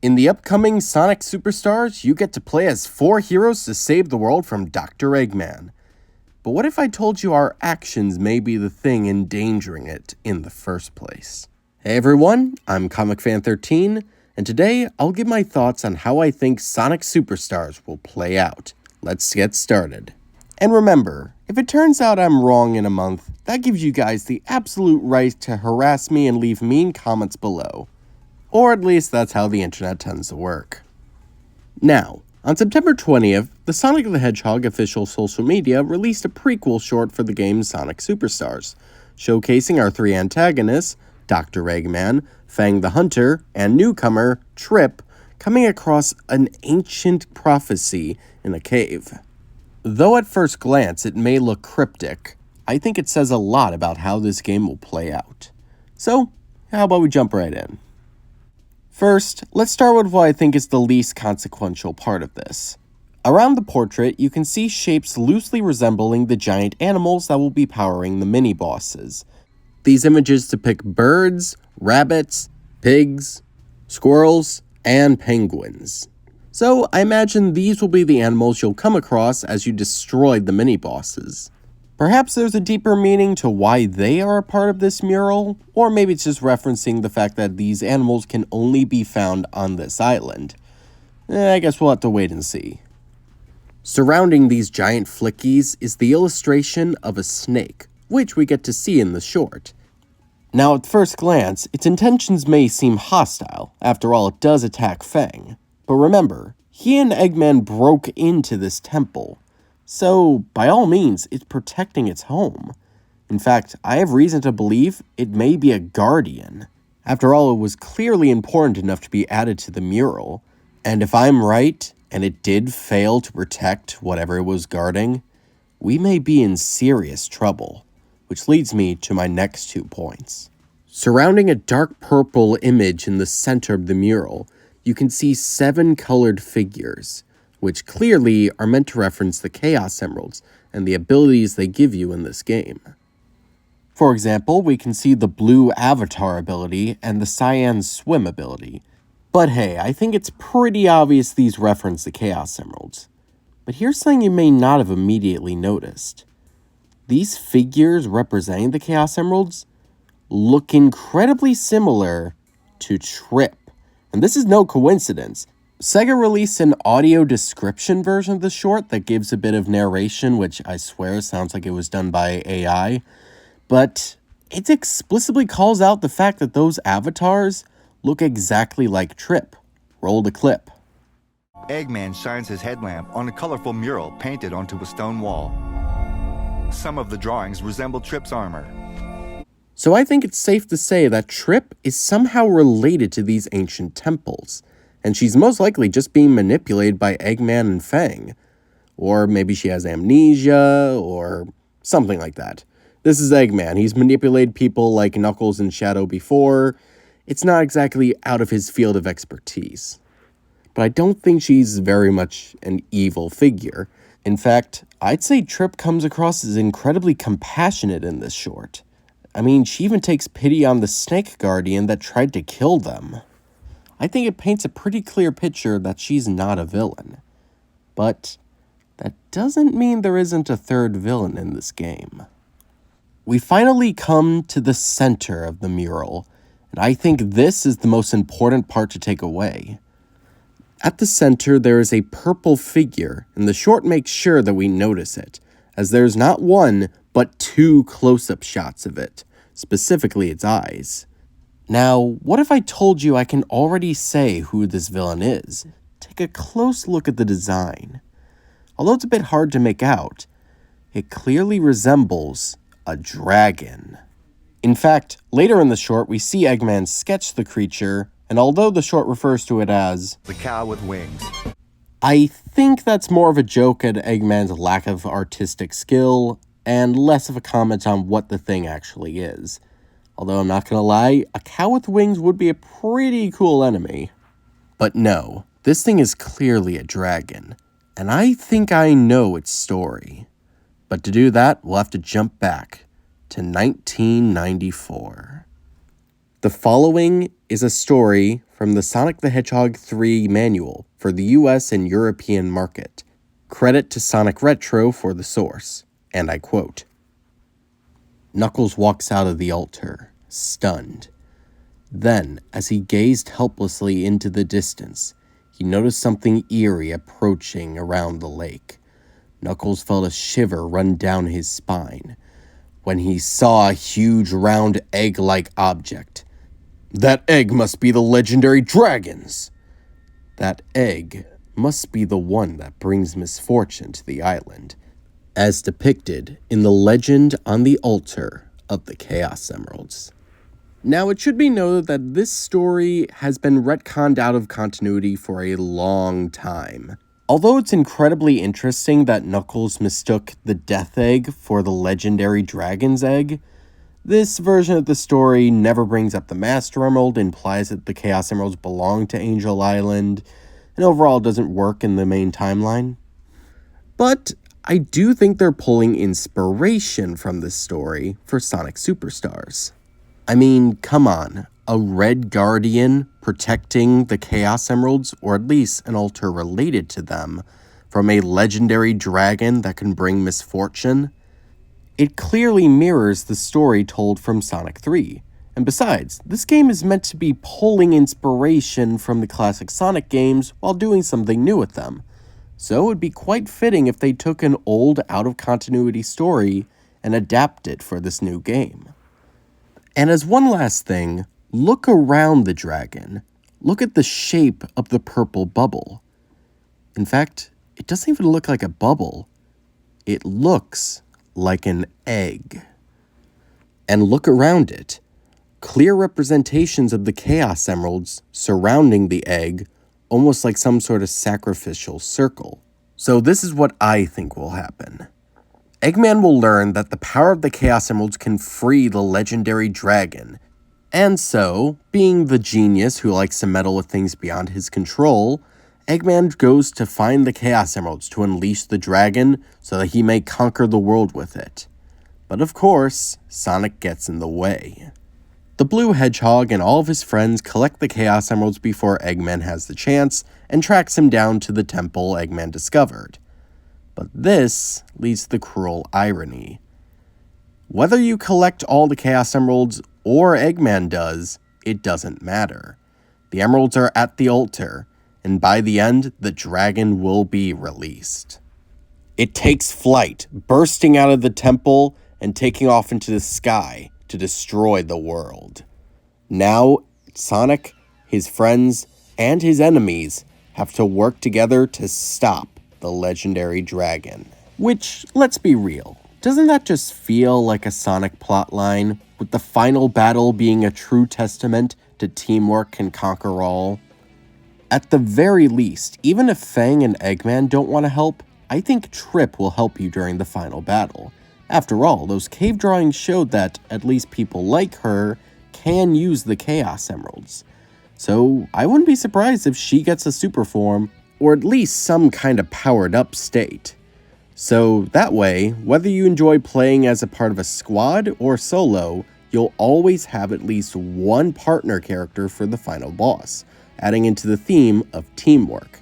In the upcoming Sonic Superstars, you get to play as 4 heroes to save the world from Dr. Eggman. But what if I told you our actions may be the thing endangering it in the first place? Hey everyone, I'm ComicFan13, and today I'll give my thoughts on how I think Sonic Superstars will play out. Let's get started. And remember, if it turns out I'm wrong in a month, that gives you guys the absolute right to harass me and leave mean comments below. Or at least that's how the internet tends to work. Now, on September 20th, the Sonic the Hedgehog official social media released a prequel short for the game Sonic Superstars, showcasing our 3 antagonists, Dr. Eggman, Fang the Hunter, and newcomer, Trip, coming across an ancient prophecy in a cave. Though at first glance it may look cryptic, I think it says a lot about how this game will play out. So, how about we jump right in? First, let's start with what I think is the least consequential part of this. Around the portrait, you can see shapes loosely resembling the giant animals that will be powering the mini-bosses. These images depict birds, rabbits, pigs, squirrels, and penguins. So I imagine these will be the animals you'll come across as you destroy the mini-bosses. Perhaps there's a deeper meaning to why they are a part of this mural, or maybe it's just referencing the fact that these animals can only be found on this island. I guess we'll have to wait and see. Surrounding these giant flickies is the illustration of a snake, which we get to see in the short. Now at first glance, its intentions may seem hostile, after all it does attack Fang. But remember, he and Eggman broke into this temple, so by all means, it's protecting its home. In fact, I have reason to believe it may be a guardian. After all, it was clearly important enough to be added to the mural, and if I'm right, and it did fail to protect whatever it was guarding, we may be in serious trouble, which leads me to my next 2 points. Surrounding a dark purple image in the center of the mural, you can see 7 colored figures, which clearly are meant to reference the Chaos Emeralds and the abilities they give you in this game. For example, we can see the blue Avatar ability and the cyan Swim ability. But hey, I think it's pretty obvious these reference the Chaos Emeralds. But here's something you may not have immediately noticed. These figures representing the Chaos Emeralds look incredibly similar to Trip. And this is no coincidence. SEGA released an audio description version of the short that gives a bit of narration, which I swear sounds like it was done by AI. But it explicitly calls out the fact that those avatars look exactly like Trip. Roll the clip. Eggman shines his headlamp on a colorful mural painted onto a stone wall. Some of the drawings resemble Trip's armor. So I think it's safe to say that Trip is somehow related to these ancient temples, and she's most likely just being manipulated by Eggman and Fang. Or maybe she has amnesia, or something like that. This is Eggman. He's manipulated people like Knuckles and Shadow before. It's not exactly out of his field of expertise. But I don't think she's very much an evil figure. In fact, I'd say Trip comes across as incredibly compassionate in this short. I mean, she even takes pity on the snake guardian that tried to kill them. I think it paints a pretty clear picture that she's not a villain. But that doesn't mean there isn't a third villain in this game. We finally come to the center of the mural, and I think this is the most important part to take away. At the center, there is a purple figure, and the short makes sure that we notice it, as there's not 1, but 2 close-up shots of it, specifically its eyes. Now, what if I told you I can already say who this villain is? Take a close look at the design. Although it's a bit hard to make out, it clearly resembles a dragon. In fact, later in the short, we see Eggman sketch the creature, and although the short refers to it as the cow with wings, I think that's more of a joke at Eggman's lack of artistic skill, and less of a comment on what the thing actually is. Although I'm not gonna lie, a cow with wings would be a pretty cool enemy. But no, this thing is clearly a dragon, and I think I know its story. But to do that, we'll have to jump back to 1994. The following is a story from the Sonic the Hedgehog 3 manual for the US and European market. Credit to Sonic Retro for the source, and I quote, "Knuckles walks out of the altar, stunned. Then, as he gazed helplessly into the distance, he noticed something eerie approaching around the lake. Knuckles felt a shiver run down his spine when he saw a huge round egg-like object. That egg must be the legendary dragons! That egg must be the one that brings misfortune to the island, as depicted in the legend on the altar of the Chaos Emeralds." Now, it should be noted that this story has been retconned out of continuity for a long time. Although it's incredibly interesting that Knuckles mistook the Death Egg for the legendary Dragon's Egg, this version of the story never brings up the Master Emerald, implies that the Chaos Emeralds belong to Angel Island, and overall doesn't work in the main timeline. But I do think they're pulling inspiration from this story for Sonic Superstars. I mean, come on, a Red Guardian protecting the Chaos Emeralds, or at least an altar related to them, from a legendary dragon that can bring misfortune? It clearly mirrors the story told from Sonic 3. And besides, this game is meant to be pulling inspiration from the classic Sonic games while doing something new with them. So it would be quite fitting if they took an old, out-of-continuity story and adapted it for this new game. And as one last thing, look around the dragon. Look at the shape of the purple bubble. In fact, it doesn't even look like a bubble. It looks like an egg. And look around it. Clear representations of the Chaos Emeralds surrounding the egg, almost like some sort of sacrificial circle. So this is what I think will happen. Eggman will learn that the power of the Chaos Emeralds can free the legendary dragon, and so, being the genius who likes to meddle with things beyond his control, Eggman goes to find the Chaos Emeralds to unleash the dragon so that he may conquer the world with it. But of course, Sonic gets in the way. The Blue Hedgehog and all of his friends collect the Chaos Emeralds before Eggman has the chance and tracks him down to the temple Eggman discovered. But this leads to the cruel irony. Whether you collect all the Chaos Emeralds or Eggman does, it doesn't matter. The emeralds are at the altar, and by the end, the dragon will be released. It takes flight, bursting out of the temple and taking off into the sky to destroy the world. Now, Sonic, his friends, and his enemies have to work together to stop the legendary dragon. Which, let's be real, doesn't that just feel like a Sonic plotline, with the final battle being a true testament to teamwork can conquer all? At the very least, even if Fang and Eggman don't want to help, I think Trip will help you during the final battle. After all, those cave drawings showed that at least people like her can use the Chaos Emeralds. So I wouldn't be surprised if she gets a super form, or at least some kind of powered up state. So that way, whether you enjoy playing as a part of a squad or solo, you'll always have at least one partner character for the final boss, adding into the theme of teamwork.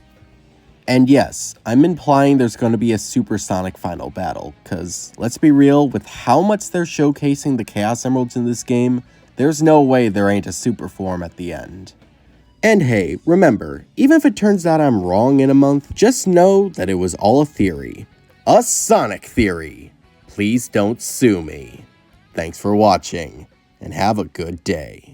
And yes, I'm implying there's going to be a supersonic final battle, cause let's be real, with how much they're showcasing the Chaos Emeralds in this game, there's no way there ain't a super form at the end. And hey, remember, even if it turns out I'm wrong in a month, just know that it was all a theory. A Sonic theory. Please don't sue me. Thanks for watching, and have a good day.